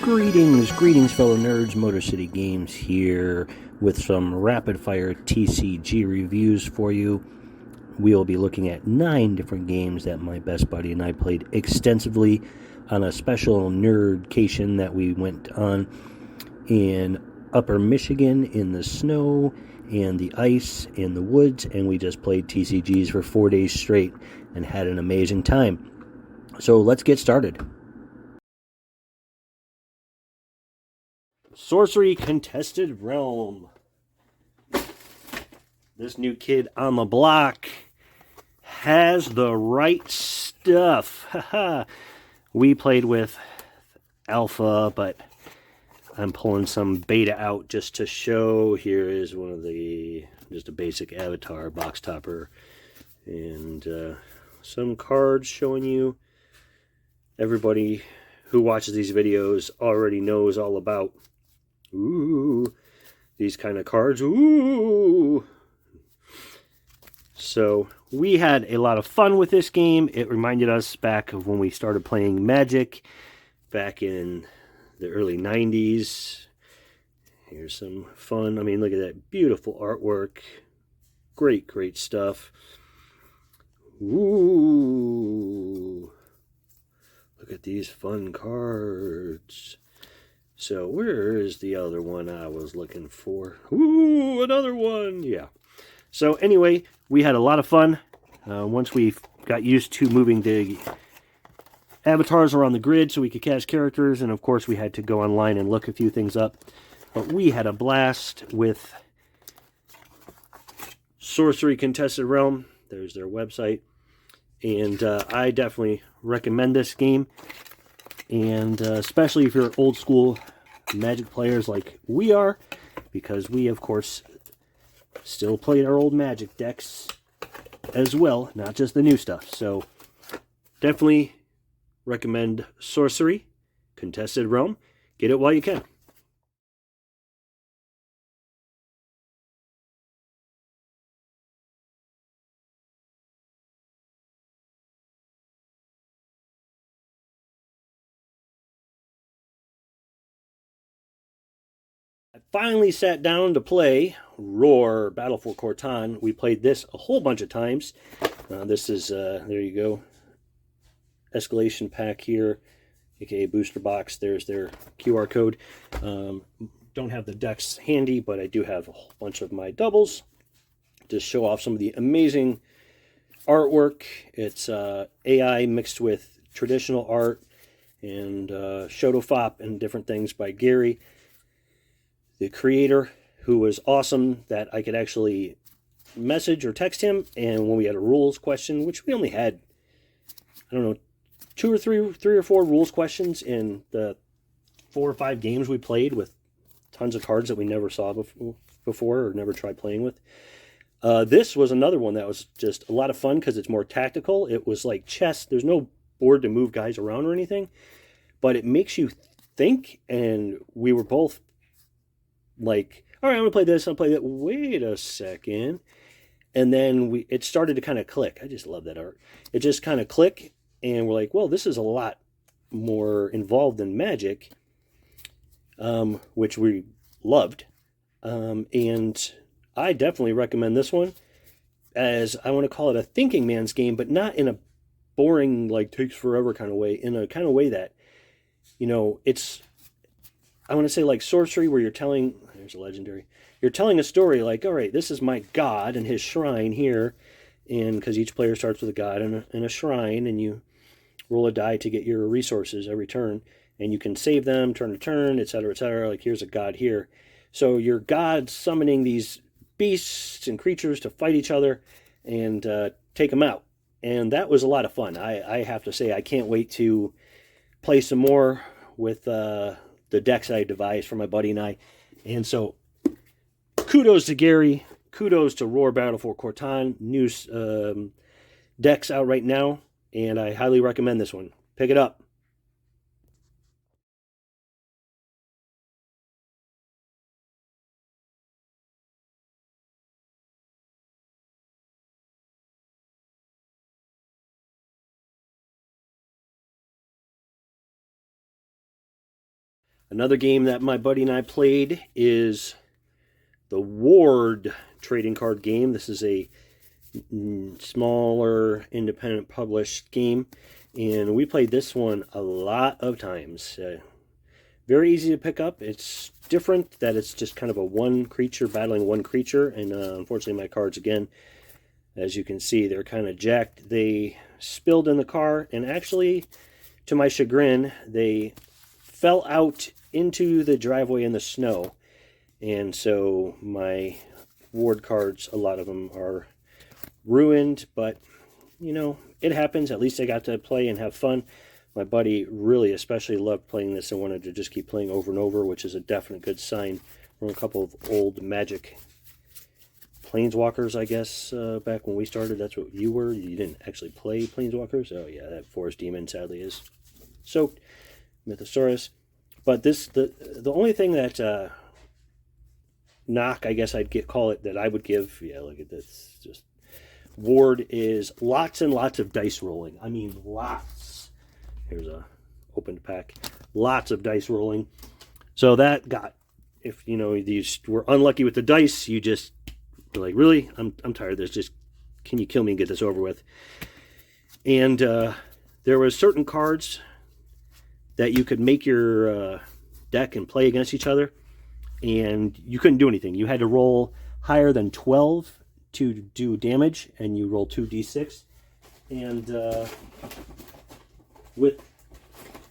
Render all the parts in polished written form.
Greetings, fellow nerds. Motor City Games here with some rapid-fire TCG reviews for you. We will be looking at 9 different games that my best buddy and I played extensively on a special nerdcation that we went on in Upper Michigan in the snow and the ice and the woods, and we just played TCGs for 4 days straight and had an amazing time. So let's get started. Sorcery Contested Realm. This new kid on the block has the right stuff. We played with alpha, but I'm pulling some beta out just to show. Here is one of just a basic avatar box topper, and some cards showing you. Everybody who watches these videos already knows all about these kind of cards. So we had a lot of fun with this game. It reminded us back of when we started playing Magic back in the early 90s. Here's some fun. I mean, look at that beautiful artwork. Great stuff. Look at these fun cards. So where is the other one I was looking for? Another one. Yeah. So anyway, we had a lot of fun. Once we got used to moving the avatars around the grid so we could cast characters, and of course we had to go online and look a few things up. But we had a blast with Sorcery Contested Realm. There's their website. And I definitely recommend this game. And especially if you're old school Magic players like we are, because we, of course, still played our old Magic decks as well, not just the new stuff. So definitely recommend Sorcery Contested Realm. Get it while you can. I finally sat down to play Roar Battle for Cortaan. We played this a whole bunch of times. This is, there you go, escalation pack here, aka booster box. There's their QR code. Don't have the decks handy, but I do have a whole bunch of my doubles to show off some of the amazing artwork. It's AI mixed with traditional art and Shadowfop and different things by Gary, the creator, who was awesome, that I could actually message or text him. And when we had a rules question, which we only had, I don't know, three or four rules questions in the 4 or 5 games we played, with tons of cards that we never saw before or never tried playing with. This was another one that was just a lot of fun because it's more tactical. It was like chess. There's no board to move guys around or anything, but it makes you think. And we were both like, all right, I'm going to play this, I'll play that. Wait a second. And then it started to kind of click. I just love that art. It just kind of clicked, and we're like, well, this is a lot more involved than Magic, which we loved. And I definitely recommend this one, as I want to call it a thinking man's game, but not in a boring, like, takes forever kind of way, in a kind of way that, you know, it's, I want to say like Sorcery, where you're telling, there's a legendary, you're telling a story like, all right, this is my god and his shrine here, and because each player starts with a god and a shrine, and you roll a die to get your resources every turn, and you can save them turn to turn, etc., etc. Like, here's a god here. So your god summoning these beasts and creatures to fight each other and take them out. And that was a lot of fun. I have to say, I can't wait to play some more with the decks I devised for my buddy and I. And so kudos to Gary, kudos to Roar Battle for Cortaan. New decks out right now, and I highly recommend this one. Pick it up. Another game that my buddy and I played is the Ward trading card game. This is a smaller independent published game, and we played this one a lot of times. Very easy to pick up. It's different that it's just kind of a one creature battling one creature, and unfortunately my cards, again, as you can see, they're kind of jacked. They spilled in the car, and actually, to my chagrin, they fell out into the driveway in the snow. And so my Ward cards, a lot of them are ruined, but you know, it happens. At least I got to play and have fun. My buddy really especially loved playing this and wanted to just keep playing over and over, which is a definite good sign from a couple of old Magic Planeswalkers, I guess, back when we started. That's what you were. You didn't actually play Planeswalkers. Oh yeah, that Forest Demon sadly is soaked. Mythosaurus. But this, the only thing that knock, I guess call it, that I would give, yeah, look at this, just Ward, is lots and lots of dice rolling. I mean, lots. Here's a opened pack. Lots of dice rolling. So that got, if you know you were unlucky with the dice, you just were like, really, I'm tired of this. Just, can you kill me and get this over with? And there were certain cards that you could make your deck and play against each other, and you couldn't do anything. You had to roll higher than 12 to do damage, and you roll 2d6. And with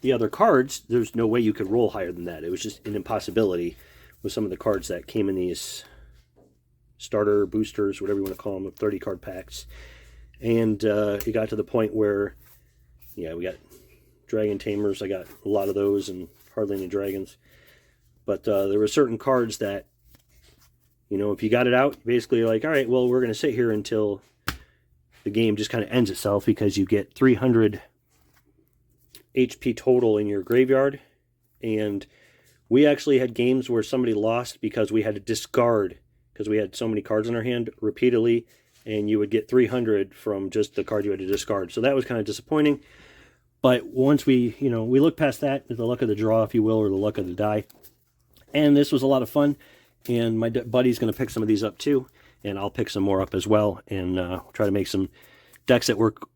the other cards, there's no way you could roll higher than that. It was just an impossibility with some of the cards that came in these starter boosters, whatever you want to call them, 30 card packs. And it got to the point where, yeah, we got Dragon Tamers. I got a lot of those and hardly any dragons. But there were certain cards that, you know, if you got it out, basically like, all right, well, we're going to sit here until the game just kind of ends itself, because you get 300 HP total in your graveyard. And we actually had games where somebody lost because we had to discard, because we had so many cards in our hand repeatedly, and you would get 300 from just the card you had to discard. So that was kind of disappointing. But once we look past that, the luck of the draw, if you will, or the luck of the die. And this was a lot of fun. And my buddy's going to pick some of these up too. And I'll pick some more up as well, and try to make some decks that work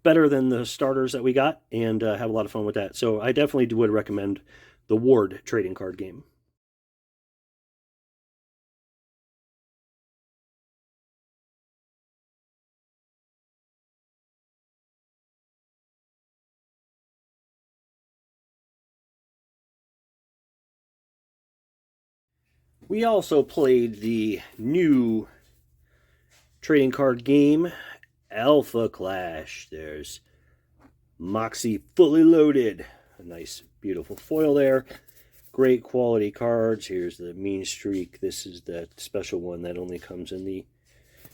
better than the starters that we got, and have a lot of fun with that. So I definitely would recommend the Ward trading card game. We also played the new trading card game, Alpha Clash. There's Moxie fully loaded. A nice, beautiful foil there. Great quality cards. Here's the Mean Streak. This is that special one that only comes in the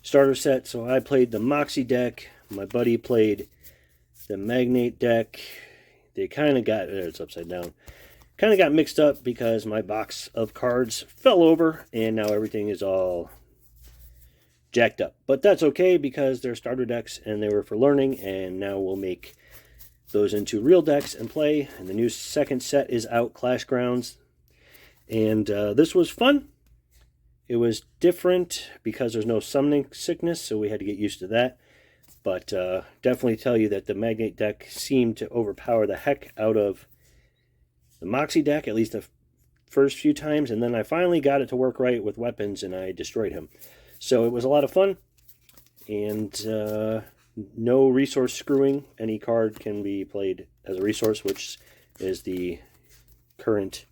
starter set. So I played the Moxie deck. My buddy played the Magnate deck. They kind of got, it's upside down. Kind of got mixed up because my box of cards fell over, and now everything is all jacked up. But that's okay, because they're starter decks and they were for learning, and now we'll make those into real decks and play. And the new second set is out, Clash Grounds. And this was fun. It was different because there's no summoning sickness, so we had to get used to that. But definitely tell you that the Magnate deck seemed to overpower the heck out of the Moxie deck, at least the first few times, and then I finally got it to work right with weapons, and I destroyed him. So it was a lot of fun, and no resource screwing. Any card can be played as a resource, which is the current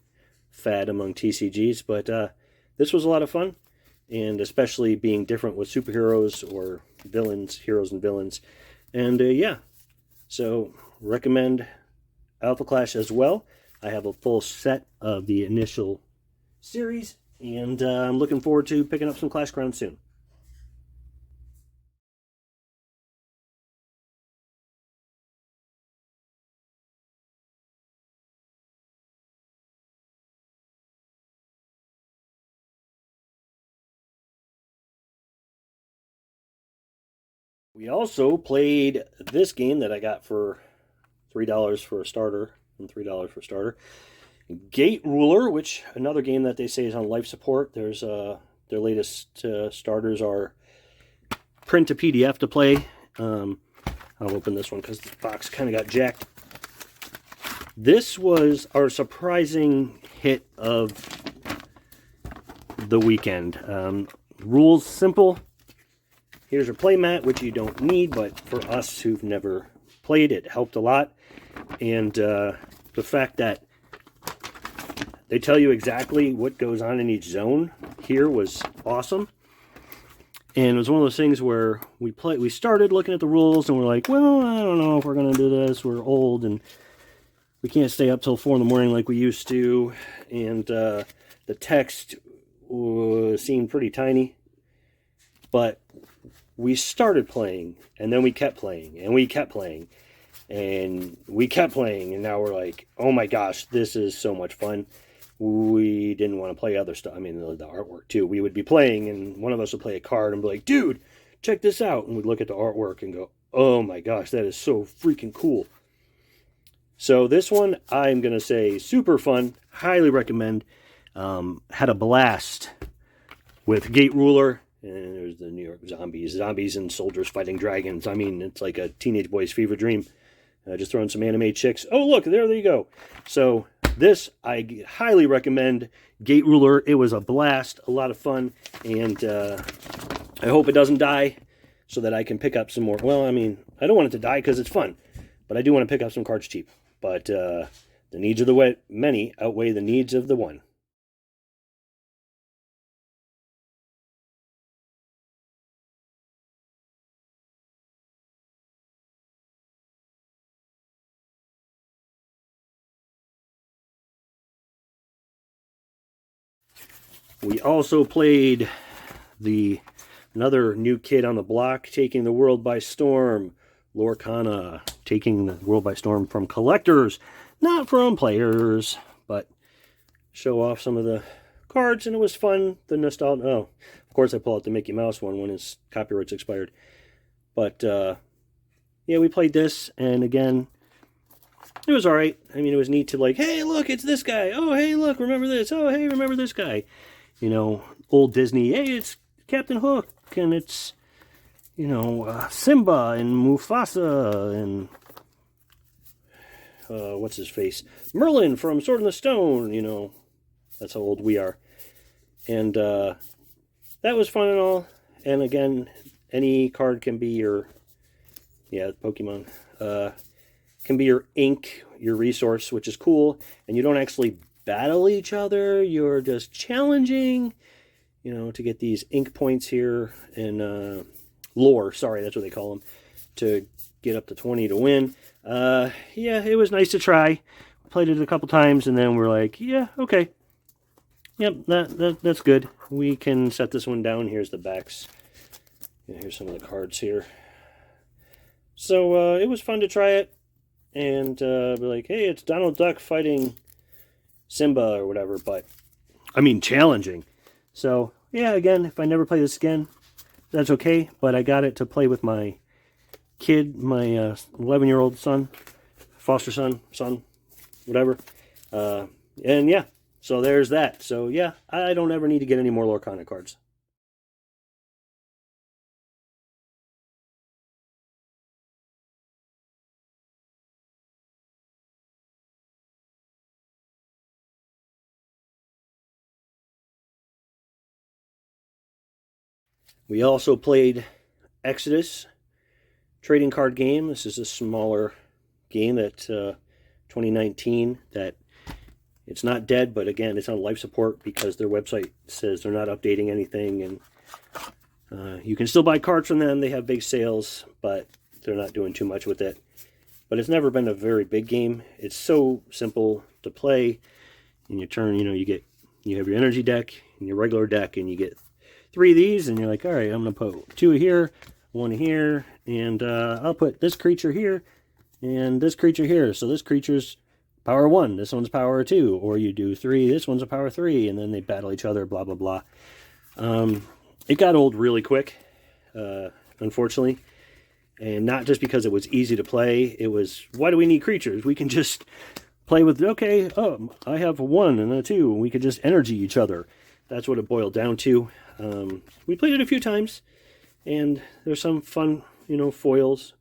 fad among TCGs, but this was a lot of fun, and especially being different with superheroes or villains, heroes and villains. And yeah, so recommend Alpha Clash as well. I have a full set of the initial series, and I'm looking forward to picking up some Clash Grounds soon. We also played this game that I got for $3 for a starter, and $3 for a starter. Gate Ruler, which another game that they say is on life support. There's their latest starters are print to PDF to play. I'll open this one because the box kind of got jacked. This was our surprising hit of the weekend. Rules simple. Here's your playmat, which you don't need, but for us who've never played, it helped a lot. And the fact that they tell you exactly what goes on in each zone here was awesome. And it was one of those things where we started looking at the rules and we're like, well, I don't know if we're going to do this. We're old and we can't stay up till 4 in the morning like we used to. And the text seemed pretty tiny. But we started playing, and then we kept playing, and we kept playing, and we kept playing, and now we're like, oh my gosh, this is so much fun. We didn't want to play other stuff. I mean, the artwork too. We would be playing, and one of us would play a card and be like, dude, check this out. And we'd look at the artwork and go, oh my gosh, that is so freaking cool. So this one, I'm going to say super fun. Highly recommend. Had a blast with Gate Ruler. And there's the New York zombies and soldiers fighting dragons. I mean, it's like a teenage boy's fever dream. Just throwing some anime chicks. Oh, look, there you go. So this, I highly recommend. Gate Ruler, it was a blast, a lot of fun. And I hope it doesn't die so that I can pick up some more. Well, I mean, I don't want it to die because it's fun. But I do want to pick up some cards cheap. But the needs of the many outweigh the needs of the one. We also played another new kid on the block, taking the world by storm. Lorcana, taking the world by storm from collectors, not from players, but show off some of the cards, and it was fun. The nostalgia. Oh, of course I pull out the Mickey Mouse one when his copyright's expired. But yeah, we played this, and again, it was all right. I mean, it was neat to like, hey, look, it's this guy. Oh, hey, look, remember this. Oh, hey, remember this guy. You know, old Disney, hey, it's Captain Hook, and it's, you know, Simba and Mufasa, and what's his face? Merlin from Sword in the Stone, you know. That's how old we are. And that was fun and all. And again, any card can be your, yeah, Pokemon, can be your ink, your resource, which is cool. And you don't actually battle each other, you're just challenging, you know, to get these ink points here in lore, sorry, that's what they call them, to get up to 20 to win. Yeah, it was nice to try. Played it a couple times, and then we're like, yeah, okay. Yep, that's good. We can set this one down. Here's the backs. And here's some of the cards here. So it was fun to try it, and be like, hey, it's Donald Duck fighting Simba or whatever, but I mean challenging. So yeah, again, if I never play this again, that's okay, but I got it to play with my kid, my 11-year-old son, foster son, whatever. And yeah, so there's that. So yeah, I don't ever need to get any more Lorcana cards. We also played Exodus trading card game. This is a smaller game that 2019 that it's not dead, but again, it's on life support because their website says they're not updating anything, and you can still buy cards from them. They have big sales, but they're not doing too much with it. But it's never been a very big game. It's so simple to play. In your turn, you know, you have your energy deck and your regular deck, and you get 3 of these, and you're like, all right, I'm going to put 2 here, 1 here, and I'll put this creature here, and this creature here. So this creature's power 1, this one's power 2, or you do 3, this one's a power 3, and then they battle each other, blah, blah, blah. It got old really quick, unfortunately, and not just because it was easy to play. It was, why do we need creatures? We can just play with, okay, oh, I have a 1 and a 2, and we could just energy each other. That's what it boiled down to. We played it a few times, and there's some fun, foils.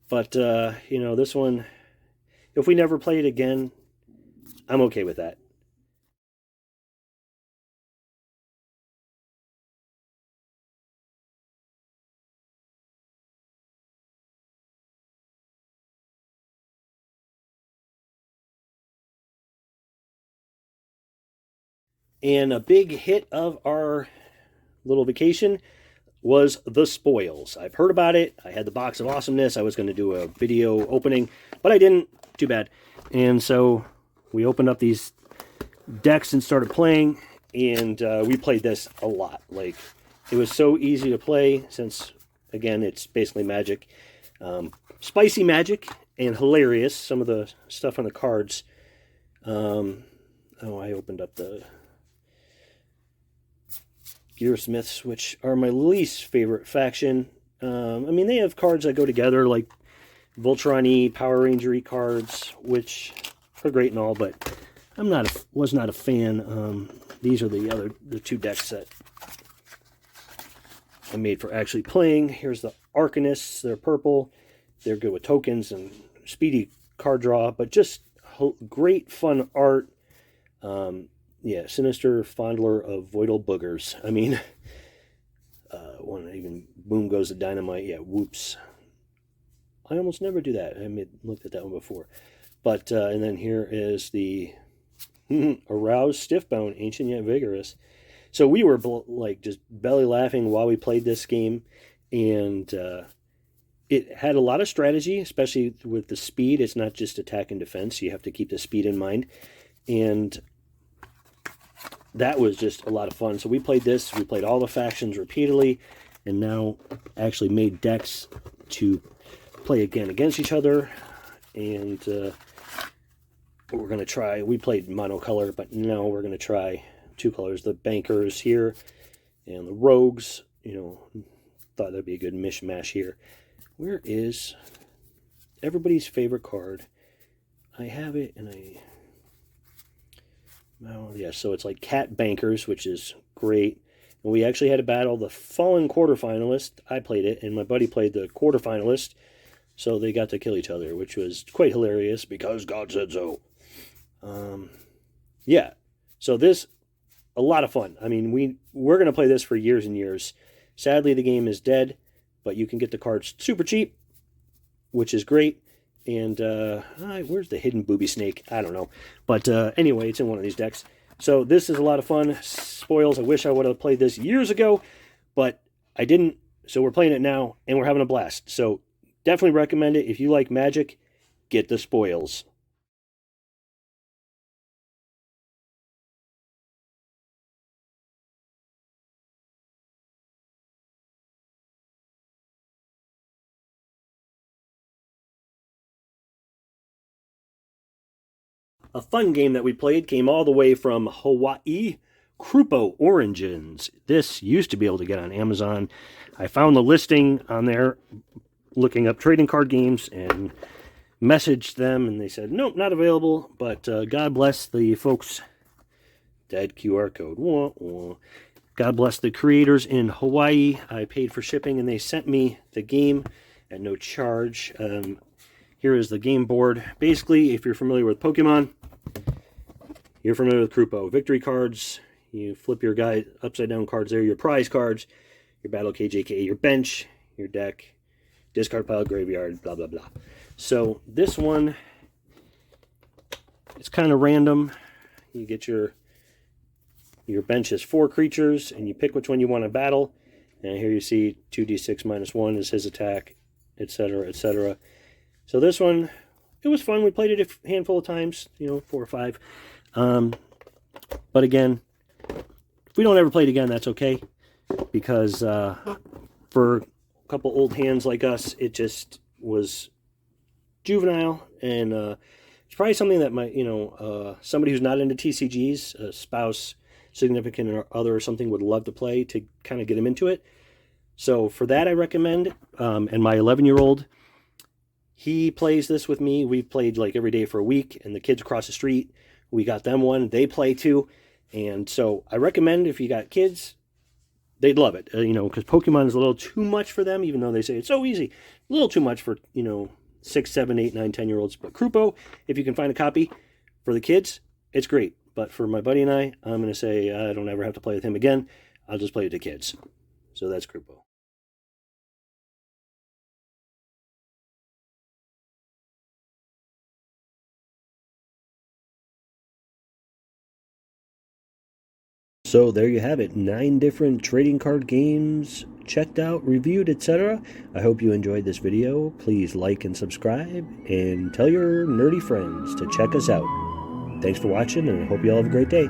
But, this one, if we never play it again, I'm okay with that. And a big hit of our little vacation was the Spoils. I've heard about it. I had the box of awesomeness. I was going to do a video opening, but I didn't. Too bad. And so we opened up these decks and started playing, and we played this a lot. Like, it was so easy to play since, again, it's basically Magic. Spicy Magic and hilarious. Some of the stuff on the cards. Oh, I opened up the Gearsmiths, which are my least favorite faction. I mean, they have cards that go together, like Voltron-y, Power Ranger-y cards, which are great and all, but was not a fan. These are the two decks that I made for actually playing. Here's the Arcanists. They're purple. They're good with tokens and speedy card draw, but just great fun art. Yeah, Sinister Fondler of Voidal Boogers. I mean, when even Boom Goes the Dynamite. Yeah, whoops. I almost never do that. I looked at that one before. But, and then here is the Aroused Stiffbone, Ancient Yet Vigorous. So we were like just belly laughing while we played this game. And it had a lot of strategy, especially with the speed. It's not just attack and defense. You have to keep the speed in mind. And that was just a lot of fun. So we played this. We played all the factions repeatedly. And now actually made decks to play again against each other. And we're going to try, we played monocolor, but now we're going to try two colors. The Bankers here and the Rogues. Thought that'd be a good mishmash here. Where is everybody's favorite card? I have it, and oh yeah, so it's like Cat Bankers, which is great. And we actually had to battle the fallen quarterfinalist. I played it, and my buddy played the quarterfinalist. So they got to kill each other, which was quite hilarious because God said so. Yeah, so this, a lot of fun. I mean, we're going to play this for years and years. Sadly, the game is dead, but you can get the cards super cheap, which is great. And where's the hidden booby snake? I don't know. But anyway, it's in one of these decks. So this is a lot of fun. Spoils, I wish I would have played this years ago, but I didn't. So we're playing it now, and we're having a blast. So definitely recommend it. If you like Magic, get the Spoils. A fun game that we played came all the way from Hawaii, Croopo Origins. This used to be able to get on Amazon. I found the listing on there looking up trading card games and messaged them, and they said, nope, not available, but God bless the folks. Dead QR code. Wah, wah. God bless the creators in Hawaii. I paid for shipping, and they sent me the game at no charge. Here is the game board. Basically, if you're familiar with Pokemon, you're familiar with Kupo. Victory cards. You flip your guy upside down cards there. Your prize cards. Your battle cage, aka your bench. Your deck. Discard pile, graveyard, blah, blah, blah. So this one, it's kind of random. You get your bench is 4 creatures, and you pick which one you want to battle. And here you see 2d6 minus 1 is his attack, etc., etc. So this one, it was fun. We played it a handful of times, 4 or 5. But again, if we don't ever play it again, that's okay. Because for a couple old hands like us, it just was juvenile. And it's probably something that might, somebody who's not into TCGs, a spouse, significant or other or something would love to play to kind of get them into it. So for that, I recommend. And my 11-year-old, He plays this with me. We've played like every day for a week, and the kids across the street, we got them one. They play too. And so I recommend if you got kids, they'd love it. Because Pokemon is a little too much for them, even though they say it's so easy. A little too much for, 6, 7, 8, 9, 10-year-olds. But Croopo, if you can find a copy for the kids, it's great. But for my buddy and I'm going to say I don't ever have to play with him again. I'll just play with the kids. So that's Croopo. So there you have it. 9 different trading card games checked out, reviewed, etc. I hope you enjoyed this video. Please like and subscribe, and tell your nerdy friends to check us out. Thanks for watching, and I hope you all have a great day.